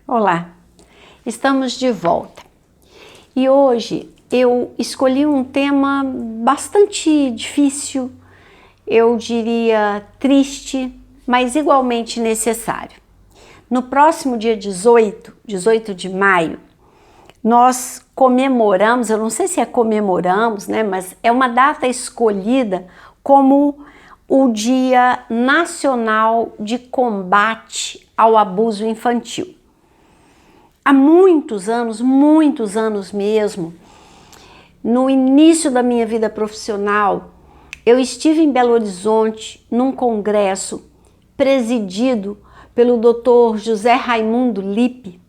Olá, estamos de volta e hoje eu escolhi um tema bastante difícil, eu diria triste, mas igualmente necessário. No próximo dia 18 de maio, nós comemoramos, eu não sei se comemoramos, né, mas é uma data escolhida como o Dia Nacional de Combate ao Abuso Infantil. Há muitos anos mesmo, no início da minha vida profissional, eu estive em Belo Horizonte num congresso presidido pelo Dr. José Raimundo Lippe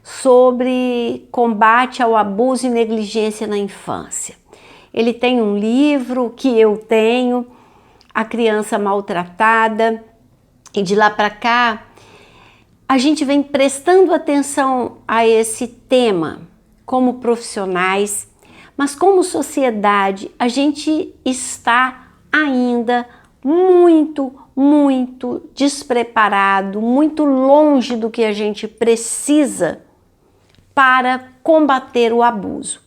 sobre combate ao abuso e negligência na infância. Ele tem um livro que eu tenho, A Criança Maltratada, e de lá para cá a gente vem prestando atenção a esse tema como profissionais, mas como sociedade a gente está ainda muito despreparado, muito longe do que a gente precisa para combater o abuso.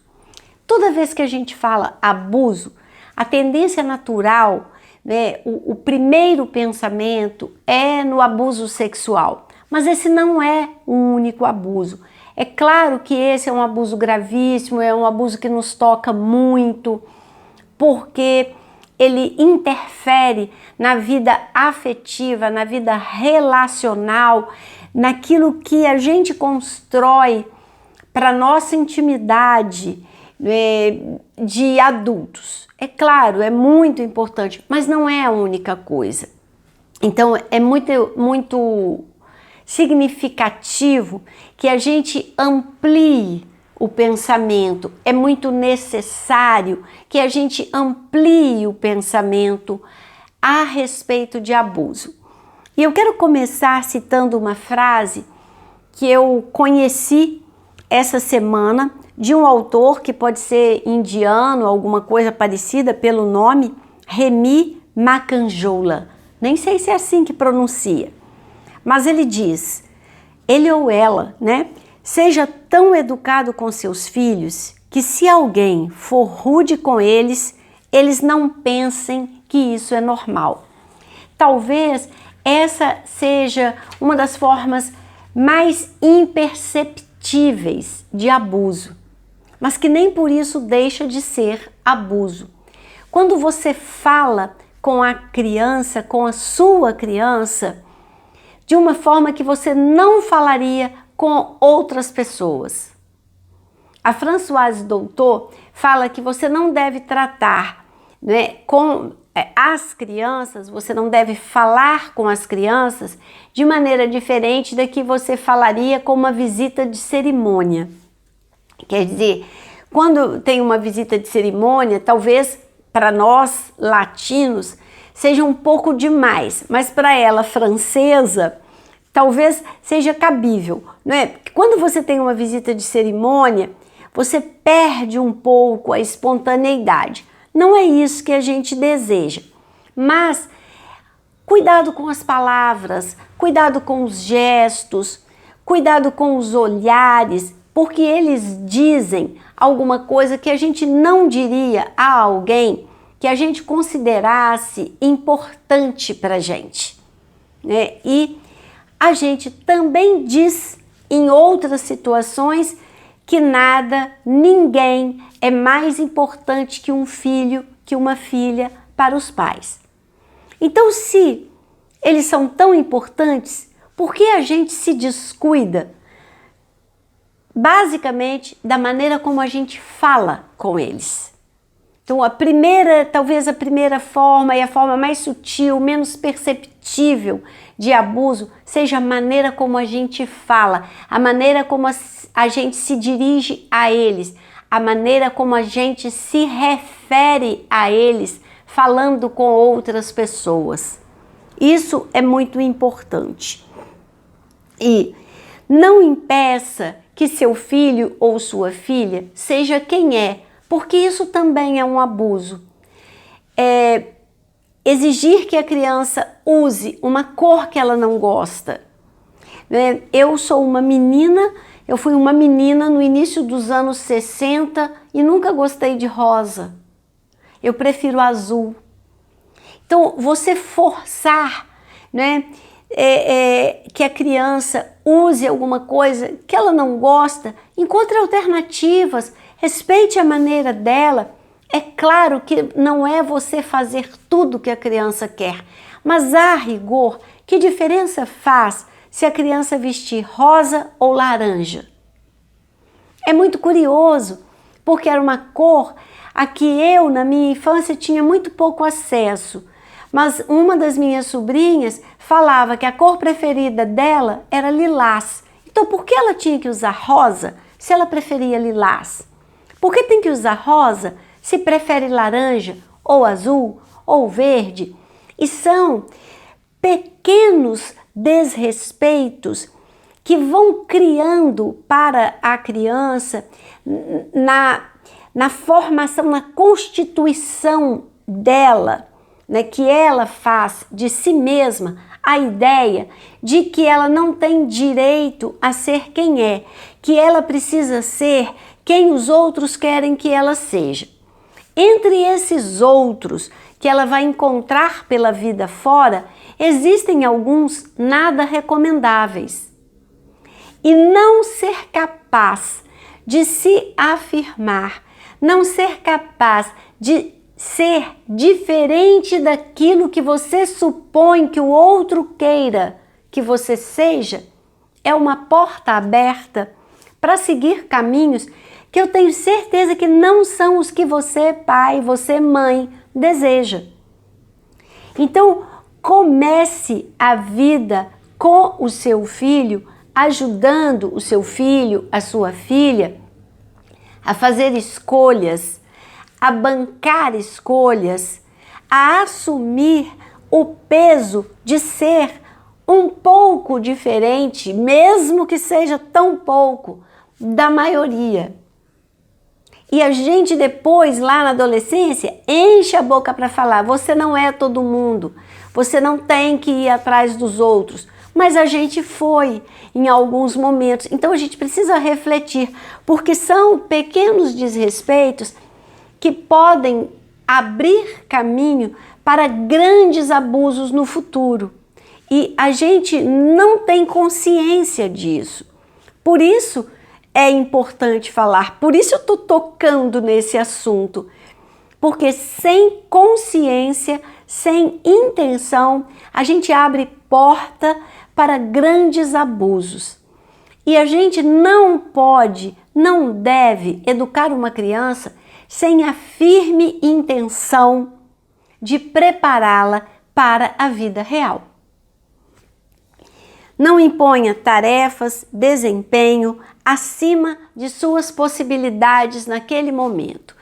Toda vez que a gente fala abuso, a tendência natural, né, o primeiro pensamento é no abuso sexual. Mas esse não é o único abuso. É claro que esse é um abuso gravíssimo, é um abuso que nos toca muito, porque ele interfere na vida afetiva, na vida relacional, naquilo que a gente constrói para nossa intimidade de adultos. É claro, é muito importante, mas não é a única coisa. Então é muito significativo que a gente amplie o pensamento. É muito necessário que a gente amplie o pensamento a respeito de abuso. E eu quero começar citando uma frase que eu conheci essa semana de um autor que pode ser indiano, alguma coisa parecida pelo nome, Remi Makanjola. Nem sei se é assim que pronuncia. Mas ele diz, ele ou ela, né? Seja tão educado com seus filhos que se alguém for rude com eles, eles não pensem que isso é normal. Talvez essa seja uma das formas mais imperceptíveis de abuso, mas que nem por isso deixa de ser abuso. Quando você fala com a criança, com a sua criança, de uma forma que você não falaria com outras pessoas. A Françoise Doutor fala que você não deve tratar, né, com as crianças, você não deve falar com as crianças de maneira diferente da que você falaria com uma visita de cerimônia. Quer dizer, quando tem uma visita de cerimônia, talvez para nós latinos seja um pouco demais, mas para ela francesa talvez seja cabível, não é? Porque quando você tem uma visita de cerimônia, você perde um pouco a espontaneidade. Não é isso que a gente deseja, mas cuidado com as palavras, cuidado com os gestos, cuidado com os olhares, porque eles dizem alguma coisa que a gente não diria a alguém que a gente considerasse importante para a gente, né? E a gente também diz em outras situações que nada, ninguém é mais importante que um filho, que uma filha para os pais. Então, se eles são tão importantes, por que a gente se descuida? Basicamente, da maneira como a gente fala com eles. Então, talvez a primeira forma e a forma mais sutil, menos perceptível de abuso seja a maneira como a gente fala, a maneira como a gente se dirige a eles, a maneira como a gente se refere a eles falando com outras pessoas. Isso é muito importante. E não impeça que seu filho ou sua filha seja quem é, porque isso também é um abuso. Exigir que a criança use uma cor que ela não gosta, Eu sou uma menina, eu fui uma menina no início dos anos 60 e nunca gostei de rosa. Eu prefiro azul. Então, você forçar, né, que a criança use alguma coisa que ela não gosta, encontre alternativas, respeite a maneira dela. É claro que não é você fazer tudo que a criança quer, mas a rigor, que diferença faz se a criança vestir rosa ou laranja? É muito curioso, porque era uma cor a que eu, na minha infância, tinha muito pouco acesso. Mas uma das minhas sobrinhas falava que a cor preferida dela era lilás. Então, por que ela tinha que usar rosa se ela preferia lilás? Por que tem que usar rosa se prefere laranja, ou azul, ou verde? E são pequenos desrespeitos que vão criando para a criança na formação, na constituição dela, né, que ela faz de si mesma a ideia de que ela não tem direito a ser quem é, que ela precisa ser quem os outros querem que ela seja. Entre esses outros que ela vai encontrar pela vida fora, existem alguns nada recomendáveis. E não ser capaz de se afirmar, não ser capaz de ser diferente daquilo que você supõe que o outro queira que você seja, é uma porta aberta para seguir caminhos que eu tenho certeza que não são os que você, pai, você, mãe, deseja. Então, comece a vida com o seu filho, ajudando o seu filho, a sua filha, a fazer escolhas, a bancar escolhas, a assumir o peso de ser um pouco diferente, mesmo que seja tão pouco, da maioria. E a gente depois, lá na adolescência, enche a boca para falar, você não é todo mundo, você não tem que ir atrás dos outros. Mas a gente foi em alguns momentos. Então a gente precisa refletir, porque são pequenos desrespeitos que podem abrir caminho para grandes abusos no futuro. E a gente não tem consciência disso. Por isso é importante falar, por isso eu estou tocando nesse assunto. Porque sem consciência, sem intenção, a gente abre porta para grandes abusos. E a gente não pode, não deve educar uma criança sem a firme intenção de prepará-la para a vida real. Não imponha tarefas, desempenho acima de suas possibilidades naquele momento.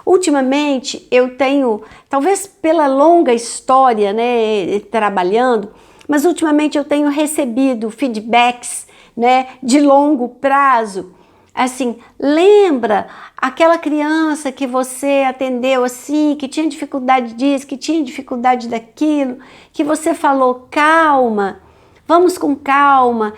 Ultimamente eu tenho, talvez pela longa história, né, trabalhando, mas ultimamente eu tenho recebido feedbacks, né, de longo prazo. Assim, lembra aquela criança que você atendeu assim, que tinha dificuldade disso, que tinha dificuldade daquilo, que você falou, calma, vamos com calma,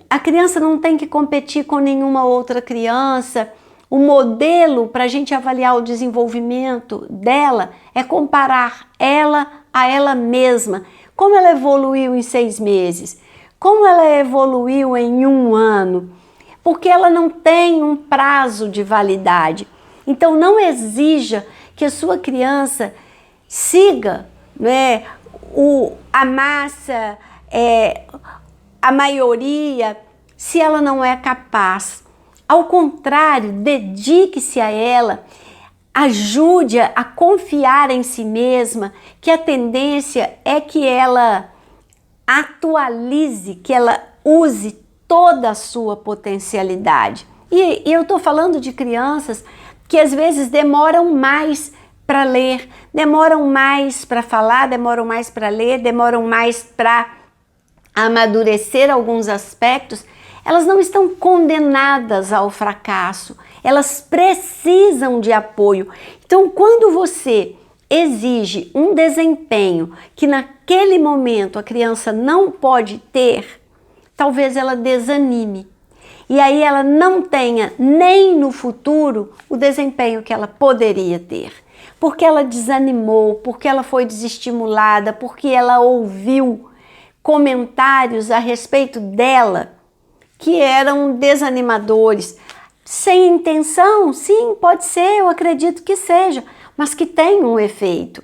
a criança não tem que competir com nenhuma outra criança. O modelo para a gente avaliar o desenvolvimento dela é comparar ela a ela mesma. Como ela evoluiu em 6 meses? Como ela evoluiu em 1 ano? Porque ela não tem um prazo de validade. Então não exija que a sua criança siga, né, a massa, a maioria, se ela não é capaz. Ao contrário, dedique-se a ela, ajude-a a confiar em si mesma, que a tendência é que ela atualize, que ela use toda a sua potencialidade. E eu estou falando de crianças que às vezes demoram mais para ler, demoram mais para falar, demoram mais para ler, demoram mais para amadurecer alguns aspectos. Elas não estão condenadas ao fracasso, elas precisam de apoio. Então, quando você exige um desempenho que naquele momento a criança não pode ter, talvez ela desanime. E aí ela não tenha nem no futuro o desempenho que ela poderia ter. Porque ela desanimou, porque ela foi desestimulada, porque ela ouviu comentários a respeito dela que eram desanimadores. Sem intenção, sim, pode ser, eu acredito que seja, mas que tem um efeito.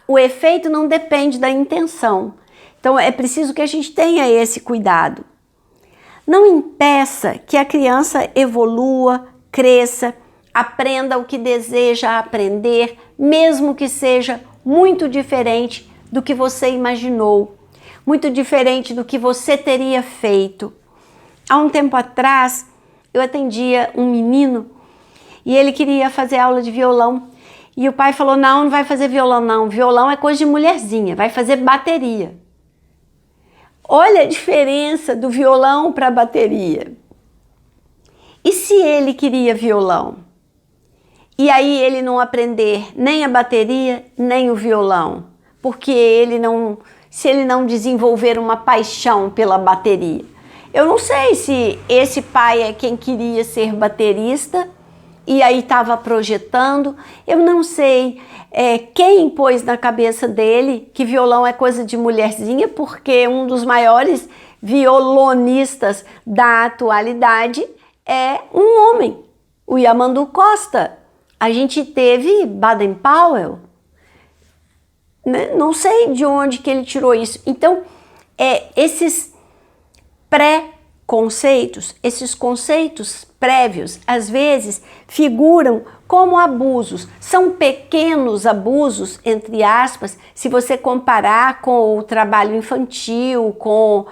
O efeito não depende da intenção. Então é preciso que a gente tenha esse cuidado. Não impeça que a criança evolua, cresça, aprenda o que deseja aprender, mesmo que seja muito diferente do que você imaginou, muito diferente do que você teria feito. Há um tempo atrás, eu atendia um menino e ele queria fazer aula de violão. E o pai falou, não vai fazer violão não, violão é coisa de mulherzinha, vai fazer bateria. Olha a diferença do violão para a bateria. E se ele queria violão? E aí ele não aprender nem a bateria, nem o violão, porque se ele não desenvolver uma paixão pela bateria. Eu não sei se esse pai é quem queria ser baterista e aí estava projetando. Eu não sei quem pôs na cabeça dele que violão é coisa de mulherzinha, porque um dos maiores violonistas da atualidade é um homem, o Yamandu Costa. A gente teve Baden Powell, né? Não sei de onde que ele tirou isso. Então, esses pré-conceitos, esses conceitos prévios, às vezes figuram como abusos. São pequenos abusos, entre aspas, se você comparar com o trabalho infantil, com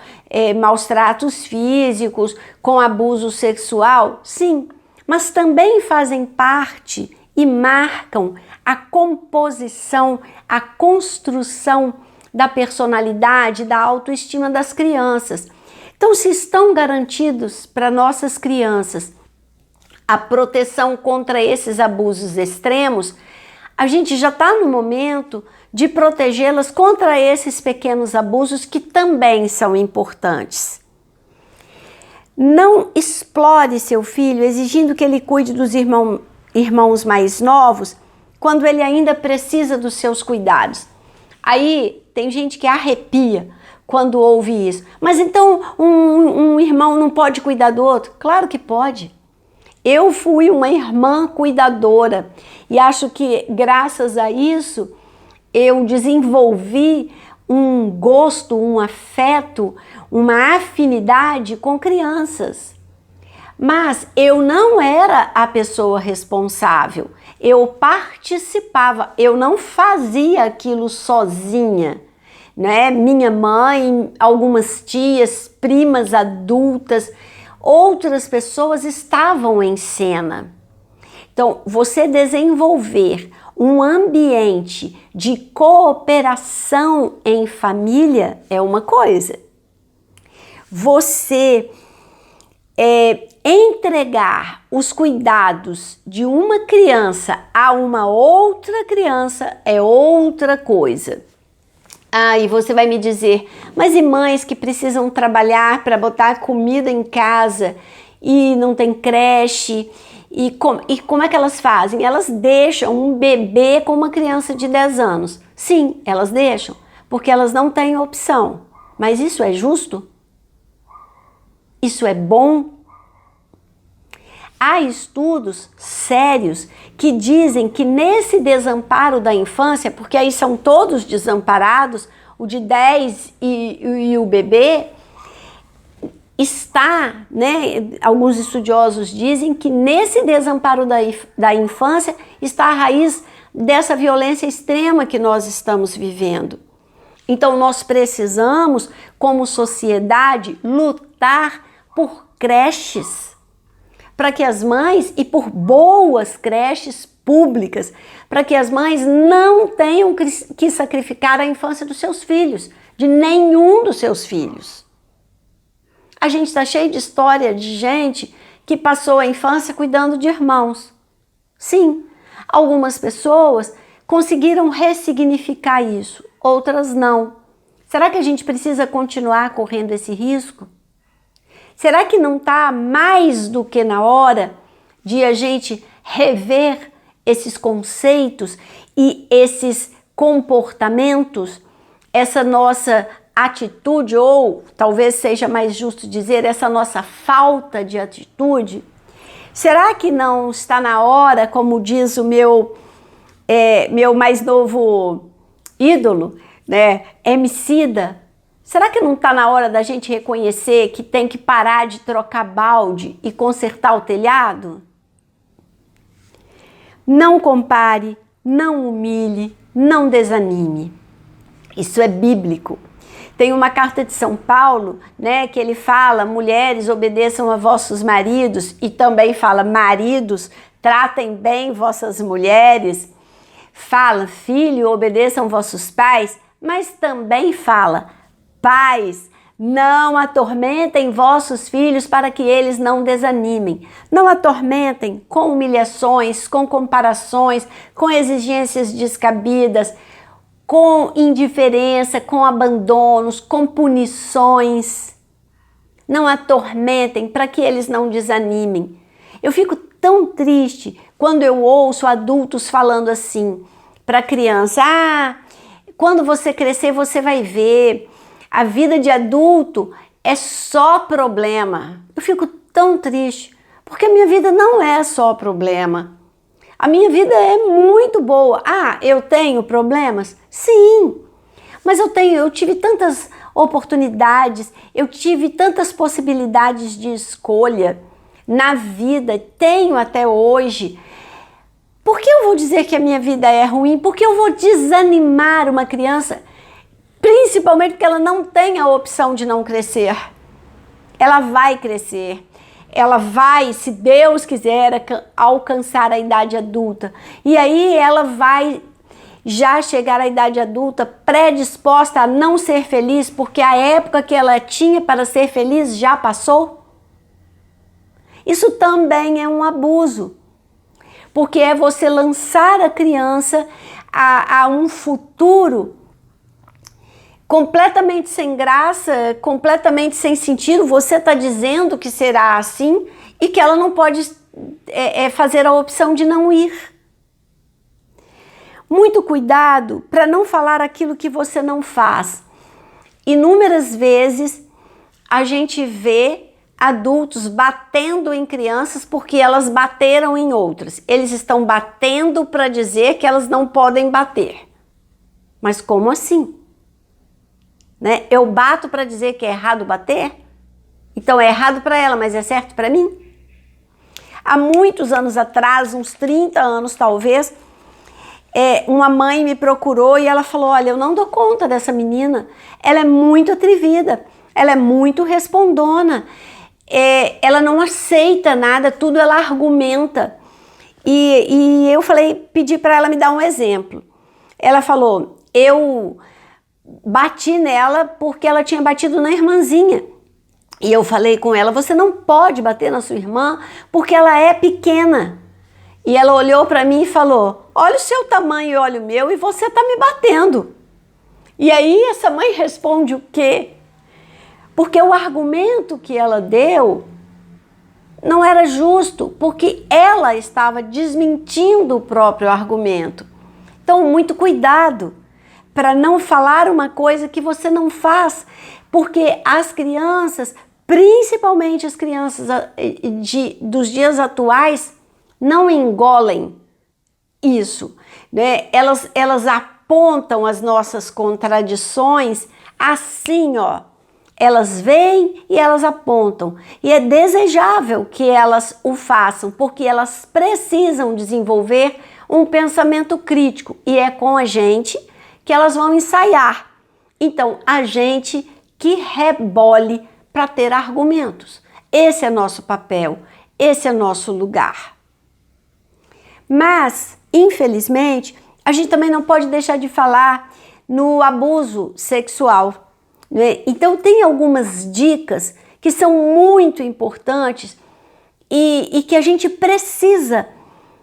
maus tratos físicos, com abuso sexual, sim, mas também fazem parte e marcam a composição, a construção da personalidade, da autoestima das crianças. Então, se estão garantidos para nossas crianças a proteção contra esses abusos extremos, a gente já está no momento de protegê-las contra esses pequenos abusos que também são importantes. Não explore seu filho exigindo que ele cuide dos irmãos mais novos quando ele ainda precisa dos seus cuidados. Aí tem gente que arrepia quando ouve isso. Mas então um irmão não pode cuidar do outro? Claro que pode. Eu fui uma irmã cuidadora e acho que graças a isso eu desenvolvi um gosto, um afeto, uma afinidade com crianças. Mas eu não era a pessoa responsável, eu participava, eu não fazia aquilo sozinha, né? Minha mãe, algumas tias, primas adultas, outras pessoas estavam em cena. Então, você desenvolver um ambiente de cooperação em família é uma coisa. Você entregar os cuidados de uma criança a uma outra criança é outra coisa. E você vai me dizer, mas e mães que precisam trabalhar para botar comida em casa e não tem creche? E como é que elas fazem? Elas deixam um bebê com uma criança de 10 anos. Sim, elas deixam, porque elas não têm opção. Mas isso é justo? Isso é bom? Há estudos sérios que dizem que nesse desamparo da infância, porque aí são todos desamparados, o de 10 e o bebê, está, né? Alguns estudiosos dizem que nesse desamparo da infância está a raiz dessa violência extrema que nós estamos vivendo. Então nós precisamos, como sociedade, lutar por creches, para que as mães, e por boas creches públicas, para que as mães não tenham que sacrificar a infância dos seus filhos, de nenhum dos seus filhos. A gente está cheio de história de gente que passou a infância cuidando de irmãos. Sim, algumas pessoas conseguiram ressignificar isso, outras não. Será que a gente precisa continuar correndo esse risco? Será que não está mais do que na hora de a gente rever esses conceitos e esses comportamentos, essa nossa atitude, ou talvez seja mais justo dizer, essa nossa falta de atitude? Será que não está na hora, como diz o meu mais novo ídolo, né, Emicida? Será que não está na hora da gente reconhecer que tem que parar de trocar balde e consertar o telhado? Não compare, não humilhe, não desanime. Isso é bíblico. Tem uma carta de São Paulo, né, que ele fala: mulheres, obedeçam a vossos maridos, e também fala: maridos, tratem bem vossas mulheres. Fala: filho, obedeçam vossos pais, mas também fala: pais, não atormentem vossos filhos para que eles não desanimem. Não atormentem com humilhações, com comparações, com exigências descabidas, com indiferença, com abandonos, com punições. Não atormentem para que eles não desanimem. Eu fico tão triste quando eu ouço adultos falando assim para criança: quando você crescer você vai ver, a vida de adulto é só problema. Eu fico tão triste, porque a minha vida não é só problema. A minha vida é muito boa. Eu tenho problemas? Sim, mas eu tive tantas oportunidades, eu tive tantas possibilidades de escolha na vida, tenho até hoje. Por que eu vou dizer que a minha vida é ruim? Por que eu vou desanimar uma criança? Principalmente porque ela não tem a opção de não crescer. Ela vai crescer. Ela vai, se Deus quiser, alcançar a idade adulta. E aí ela vai já chegar à idade adulta predisposta a não ser feliz, porque a época que ela tinha para ser feliz já passou. Isso também é um abuso, porque é você lançar a criança a um futuro completamente sem graça, completamente sem sentido. Você está dizendo que será assim e que ela não pode fazer a opção de não ir. Muito cuidado para não falar aquilo que você não faz. Inúmeras vezes a gente vê adultos batendo em crianças porque elas bateram em outras. Eles estão batendo para dizer que elas não podem bater. Mas como assim? Né? Eu bato para dizer que é errado bater? Então é errado para ela, mas é certo para mim? Há muitos anos atrás, uns 30 anos talvez, uma mãe me procurou e ela falou: olha, eu não dou conta dessa menina, ela é muito atrevida, ela é muito respondona, ela não aceita nada, tudo ela argumenta. E eu pedi para ela me dar um exemplo. Ela falou: eu bati nela porque ela tinha batido na irmãzinha. E eu falei com ela: você não pode bater na sua irmã porque ela é pequena. E ela olhou para mim e falou: olha o seu tamanho e olha o meu, e você tá me batendo. E aí essa mãe responde o quê? Porque o argumento que ela deu não era justo, porque ela estava desmentindo o próprio argumento. Então, muito cuidado para não falar uma coisa que você não faz, porque as crianças, principalmente as crianças dos dias atuais, não engolem isso, né? Elas apontam as nossas contradições assim, ó. Elas veem e elas apontam. E é desejável que elas o façam, porque elas precisam desenvolver um pensamento crítico. E é com a gente que elas vão ensaiar. Então, a gente que rebole para ter argumentos. Esse é nosso papel, esse é nosso lugar. Mas, infelizmente, a gente também não pode deixar de falar no abuso sexual, né? Então, tem algumas dicas que são muito importantes e que a gente precisa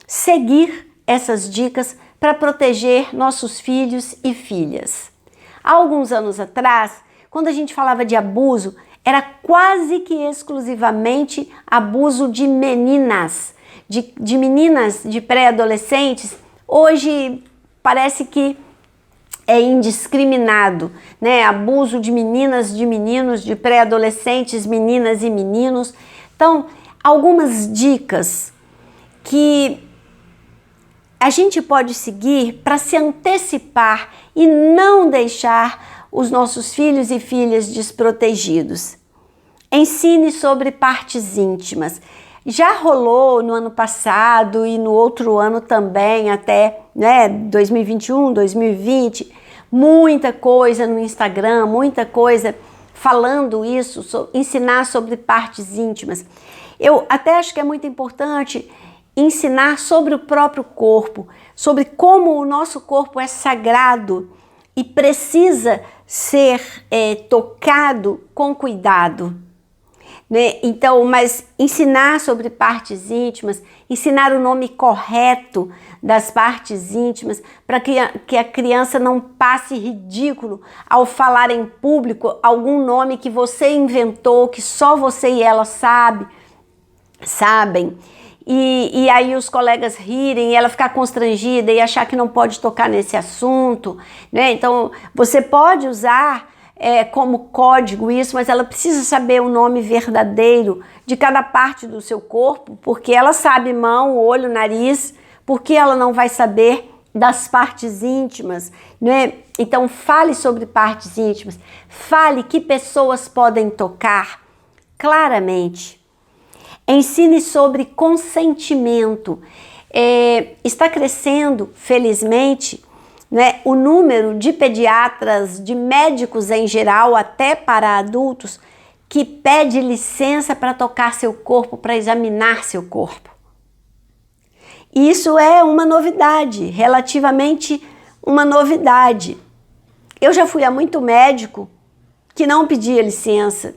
seguir essas dicas para proteger nossos filhos e filhas. Há alguns anos atrás, quando a gente falava de abuso, era quase que exclusivamente abuso de meninas, de meninas, de pré-adolescentes. Hoje parece que é indiscriminado, né? Abuso de meninas, de meninos, de pré-adolescentes, meninas e meninos. Então, algumas dicas que a gente pode seguir para se antecipar e não deixar os nossos filhos e filhas desprotegidos. Ensine sobre partes íntimas. Já rolou no ano passado e no outro ano também, até 2021, 2020, muita coisa no Instagram, muita coisa falando isso, ensinar sobre partes íntimas. Eu até acho que é muito importante ensinar sobre o próprio corpo, sobre como o nosso corpo é sagrado e precisa ser tocado com cuidado. Né? Então, mas ensinar sobre partes íntimas, ensinar o nome correto das partes íntimas, para que a criança não passe ridículo ao falar em público algum nome que você inventou, que só você e ela sabem. E aí os colegas rirem e ela ficar constrangida e achar que não pode tocar nesse assunto, né? Então, você pode usar como código isso, mas ela precisa saber o nome verdadeiro de cada parte do seu corpo, porque ela sabe mão, olho, nariz, porque ela não vai saber das partes íntimas, né? Então, fale sobre partes íntimas, fale que pessoas podem tocar claramente. Ensine sobre consentimento. Está crescendo, felizmente, né, o número de pediatras, de médicos em geral, até para adultos, que pede licença para tocar seu corpo, para examinar seu corpo. Isso é uma novidade, relativamente uma novidade. Eu já fui a muito médico que não pedia licença,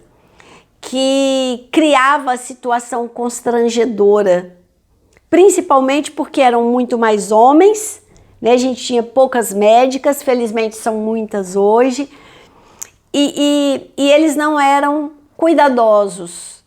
que criava situação constrangedora, principalmente porque eram muito mais homens, né? A gente tinha poucas médicas, felizmente são muitas hoje, e eles não eram cuidadosos.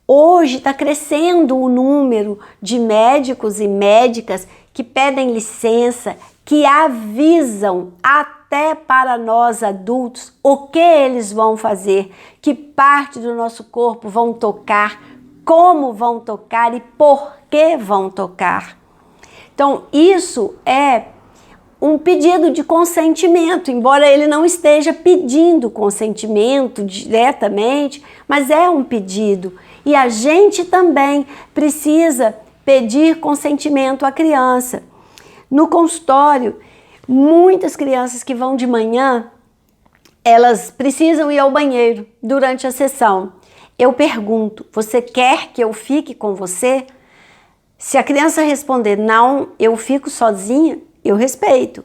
Hoje está crescendo o número de médicos e médicas que pedem licença, que avisam até para nós adultos o que eles vão fazer, que parte do nosso corpo vão tocar, como vão tocar e por que vão tocar. Então, isso é um pedido de consentimento, embora ele não esteja pedindo consentimento diretamente, mas é um pedido. E a gente também precisa pedir consentimento à criança. No consultório, muitas crianças que vão de manhã, elas precisam ir ao banheiro durante a sessão. Eu pergunto, você quer que eu fique com você? Se a criança responder, não, eu fico sozinha, eu respeito.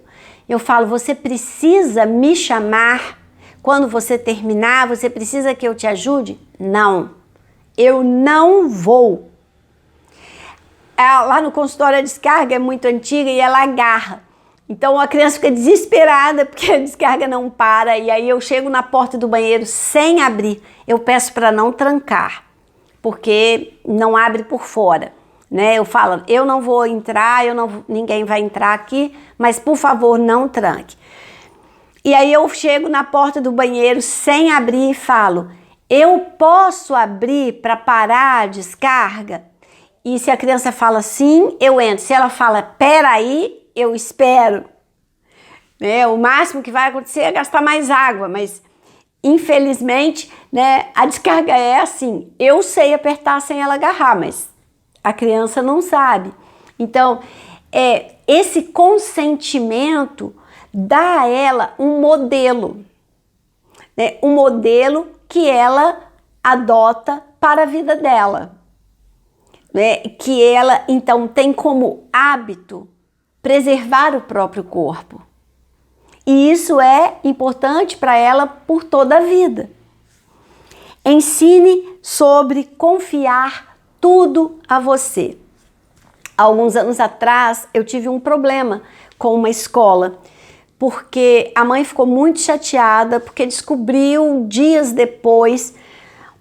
Eu falo, você precisa me chamar quando você terminar? Você precisa que eu te ajude? Não, eu não vou. Lá no consultório a descarga é muito antiga e ela agarra. Então a criança fica desesperada porque a descarga não para, e aí eu chego na porta do banheiro sem abrir. Eu peço para não trancar, porque não abre por fora, né? Eu falo, eu não vou entrar, ninguém vai entrar aqui, mas por favor não tranque. E aí eu chego na porta do banheiro sem abrir e falo, eu posso abrir para parar a descarga? E se a criança fala sim, eu entro. Se ela fala peraí, eu espero. O máximo que vai acontecer é gastar mais água, mas infelizmente, né, a descarga é assim. Eu sei apertar sem ela agarrar, mas a criança não sabe. Então, esse consentimento dá a ela um modelo, né, um modelo que ela adota para a vida dela. Né, que ela então tem como hábito preservar o próprio corpo. E isso é importante para ela por toda a vida. Ensine sobre confiar tudo a você. Alguns anos atrás eu tive um problema com uma escola, porque a mãe ficou muito chateada, porque descobriu dias depois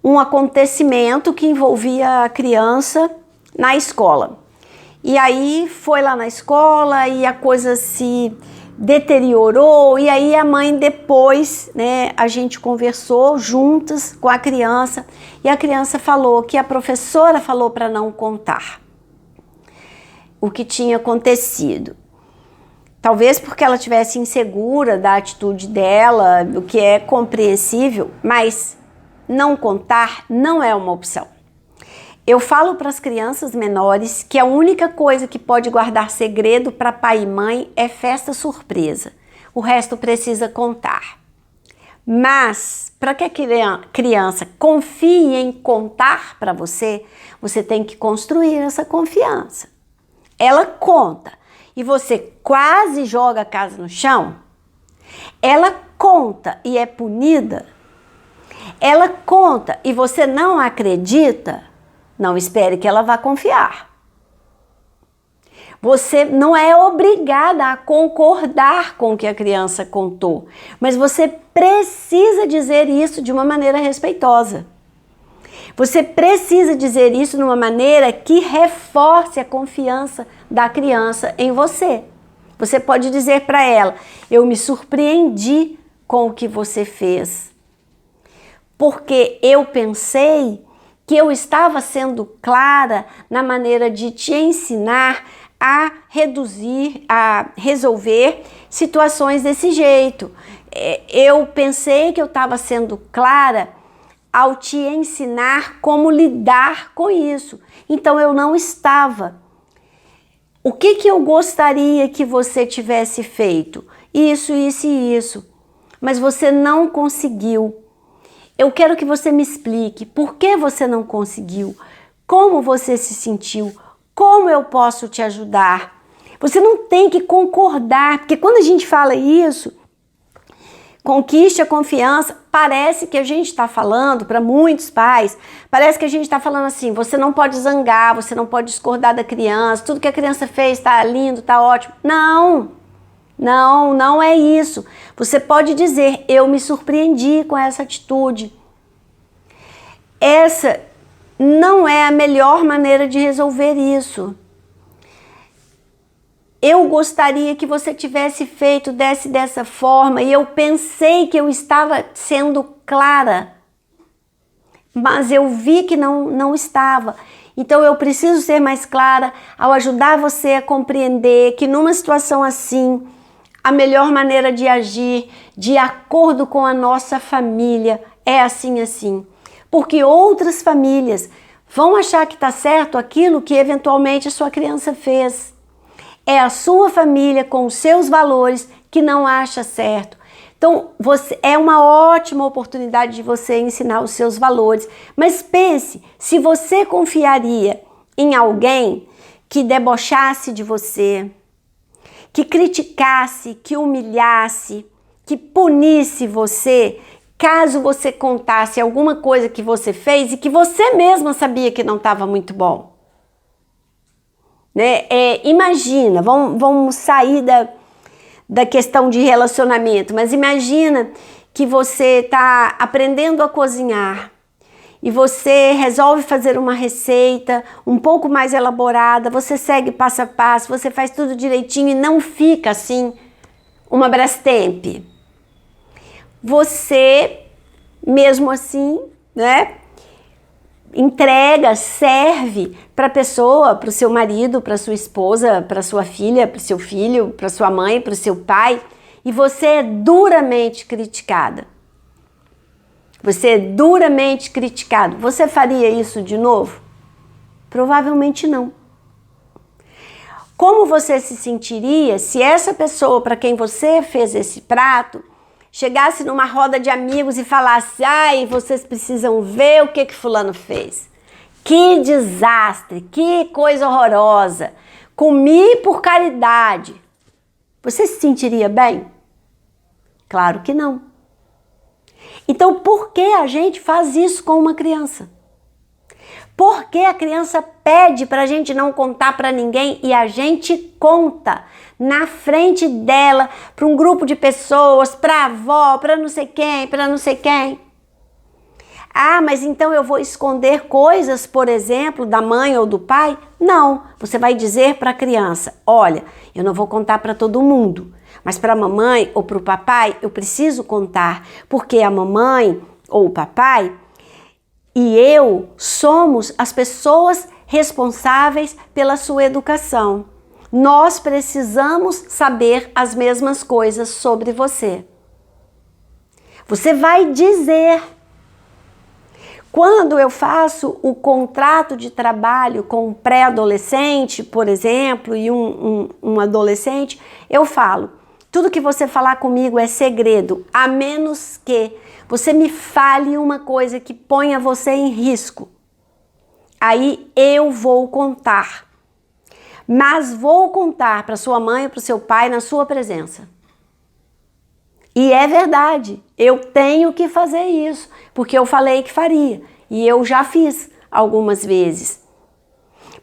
um acontecimento que envolvia a criança na escola. E aí foi lá na escola e a coisa se deteriorou, e aí a mãe depois, né, a gente conversou juntas com a criança e a criança falou que a professora falou para não contar o que tinha acontecido. Talvez porque ela estivesse insegura da atitude dela, o que é compreensível, mas não contar não é uma opção. Eu falo para as crianças menores que a única coisa que pode guardar segredo para pai e mãe é festa surpresa. O resto precisa contar. Mas, para que a criança confie em contar para você, você tem que construir essa confiança. Ela conta e você quase joga a casa no chão. Ela conta e é punida. Ela conta e você não acredita. Não espere que ela vá confiar. Você não é obrigada a concordar com o que a criança contou, mas você precisa dizer isso de uma maneira respeitosa. Você precisa dizer isso de uma maneira que reforce a confiança da criança em você. Você pode dizer para ela: eu me surpreendi com o que você fez, porque eu pensei que eu estava sendo clara na maneira de te ensinar a resolver situações desse jeito. Eu pensei que eu estava sendo clara ao te ensinar como lidar com isso. Então eu não estava. O que eu gostaria que você tivesse feito? Isso, isso e isso. Mas você não conseguiu. Eu quero que você me explique por que você não conseguiu, como você se sentiu, como eu posso te ajudar. Você não tem que concordar, porque quando a gente fala isso, conquiste a confiança, parece que a gente está falando, para muitos pais, parece que a gente está falando assim: você não pode zangar, você não pode discordar da criança, tudo que a criança fez está lindo, está ótimo. Não é isso. Você pode dizer: eu me surpreendi com essa atitude. Essa não é a melhor maneira de resolver isso. Eu gostaria que você tivesse feito dessa forma e eu pensei que eu estava sendo clara, mas eu vi que não estava. Então eu preciso ser mais clara ao ajudar você a compreender que numa situação assim, a melhor maneira de agir, de acordo com a nossa família, é assim. Porque outras famílias vão achar que está certo aquilo que eventualmente a sua criança fez. É a sua família com os seus valores que não acha certo. Então, é uma ótima oportunidade de você ensinar os seus valores. Mas pense, se você confiaria em alguém que debochasse de você, que criticasse, que humilhasse, que punisse você, caso você contasse alguma coisa que você fez e que você mesma sabia que não estava muito bom. Né? Imagina, vamos sair da questão de relacionamento, mas imagina que você está aprendendo a cozinhar e você resolve fazer uma receita um pouco mais elaborada, você segue passo a passo, você faz tudo direitinho e não fica assim uma Brastemp. Você, mesmo assim, né, entrega, serve para a pessoa, para o seu marido, para sua esposa, para sua filha, para o seu filho, para sua mãe, para o seu pai, e você é duramente criticada. Você é duramente criticado. Você faria isso de novo? Provavelmente não. Como você se sentiria se essa pessoa para quem você fez esse prato chegasse numa roda de amigos e falasse: ai, vocês precisam ver o que fulano fez. Que desastre, que coisa horrorosa. Comi por caridade. Você se sentiria bem? Claro que não. Então, por que a gente faz isso com uma criança? Por porque a criança pede para a gente não contar para ninguém e a gente conta na frente dela, para um grupo de pessoas, para a avó, para não sei quem, para não sei quem. Ah, mas então eu vou esconder coisas, por exemplo, da mãe ou do pai? Não, você vai dizer para a criança, olha, eu não vou contar para todo mundo, mas para a mamãe ou para o papai eu preciso contar, porque a mamãe ou o papai e eu somos as pessoas responsáveis pela sua educação. Nós precisamos saber as mesmas coisas sobre você. Você vai dizer. Quando eu faço o contrato de trabalho com um pré-adolescente, por exemplo, e um adolescente, eu falo, tudo que você falar comigo é segredo, a menos que você me fale uma coisa que ponha você em risco. Aí eu vou contar. Mas vou contar para sua mãe ou para o seu pai na sua presença. E é verdade, eu tenho que fazer isso, porque eu falei que faria. E eu já fiz algumas vezes.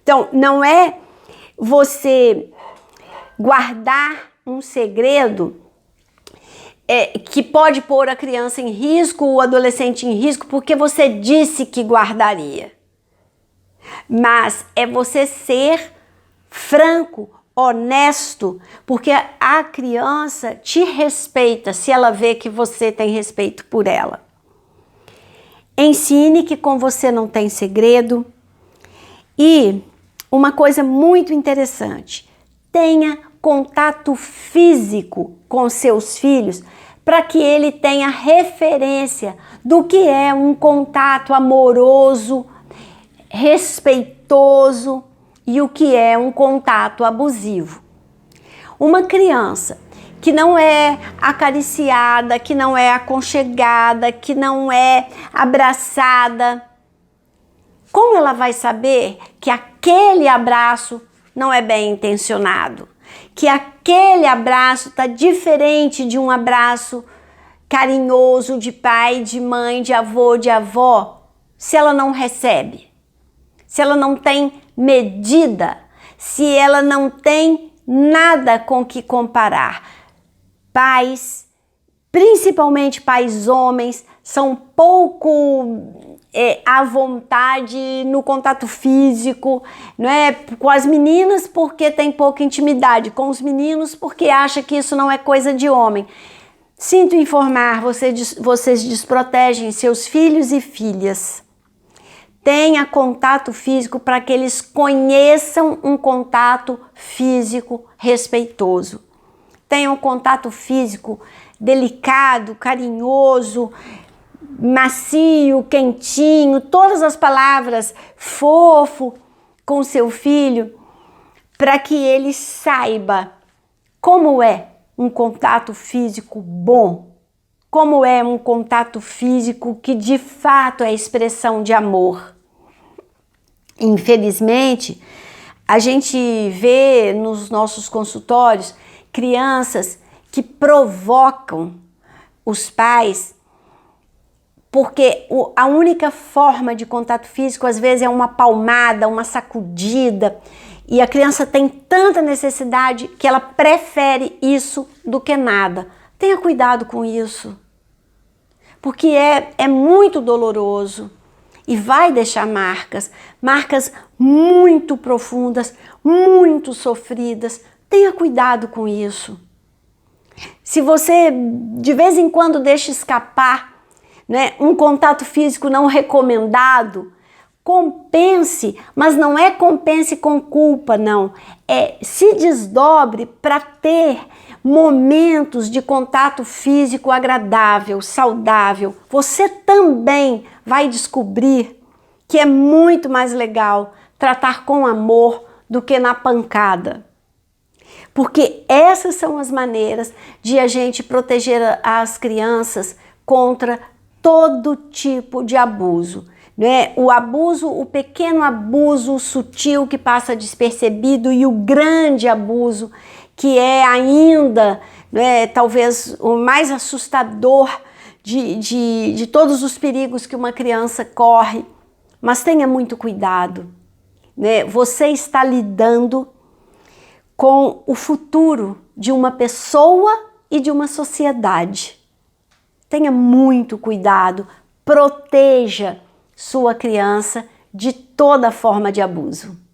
Então, não é você guardar um segredo que pode pôr a criança em risco, o adolescente em risco, porque você disse que guardaria. Mas é você ser franco, honesto, porque a criança te respeita se ela vê que você tem respeito por ela. Ensine que com você não tem segredo. E uma coisa muito interessante, tenha contato físico com seus filhos para que ele tenha referência do que é um contato amoroso, respeitoso e o que é um contato abusivo. Uma criança que não é acariciada, que não é aconchegada, que não é abraçada, como ela vai saber que aquele abraço não é bem intencionado? Que aquele abraço está diferente de um abraço carinhoso de pai, de mãe, de avô, de avó, se ela não recebe, se ela não tem medida, se ela não tem nada com que comparar. Pais, principalmente pais homens, são pouco à vontade no contato físico, não é? Com as meninas porque tem pouca intimidade, com os meninos porque acha que isso não é coisa de homem. Sinto informar, vocês desprotegem seus filhos e filhas. Tenha contato físico para que eles conheçam um contato físico respeitoso. Tenha um contato físico delicado, carinhoso, macio, quentinho, todas as palavras, fofo com seu filho, para que ele saiba como é um contato físico bom, como é um contato físico que de fato é expressão de amor. Infelizmente, a gente vê nos nossos consultórios crianças que provocam os pais porque a única forma de contato físico às vezes é uma palmada, uma sacudida, e a criança tem tanta necessidade que ela prefere isso do que nada. Tenha cuidado com isso, porque é muito doloroso e vai deixar marcas muito profundas, muito sofridas. Tenha cuidado com isso. Se você de vez em quando deixa escapar, né, um contato físico não recomendado, compense, mas não é compense com culpa, não. Se desdobre para ter momentos de contato físico agradável, saudável. Você também vai descobrir que é muito mais legal tratar com amor do que na pancada. Porque essas são as maneiras de a gente proteger as crianças contra todo tipo de abuso, né? O abuso, o pequeno abuso sutil que passa despercebido e o grande abuso que é ainda, né, talvez o mais assustador de todos os perigos que uma criança corre, Mas tenha muito cuidado, né? Você está lidando com o futuro de uma pessoa e de uma sociedade. Tenha muito cuidado, proteja sua criança de toda forma de abuso.